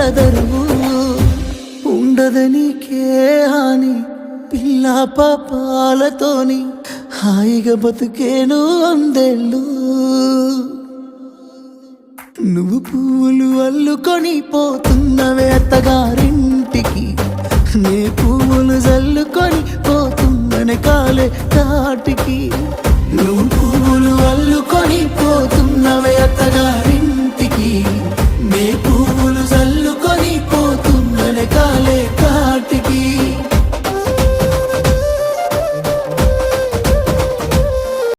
దరువు ఉండదనికే హాని పిల్ల పాపాలతోని హాయిగా బతుకేను అందేళ్ళు నువ్వు పువ్వులు అల్లుకొని పోతున్నవే అత్తగారింటికి నే పువ్వులు జల్లుకొని పోతున్ననే కాలే తాటికి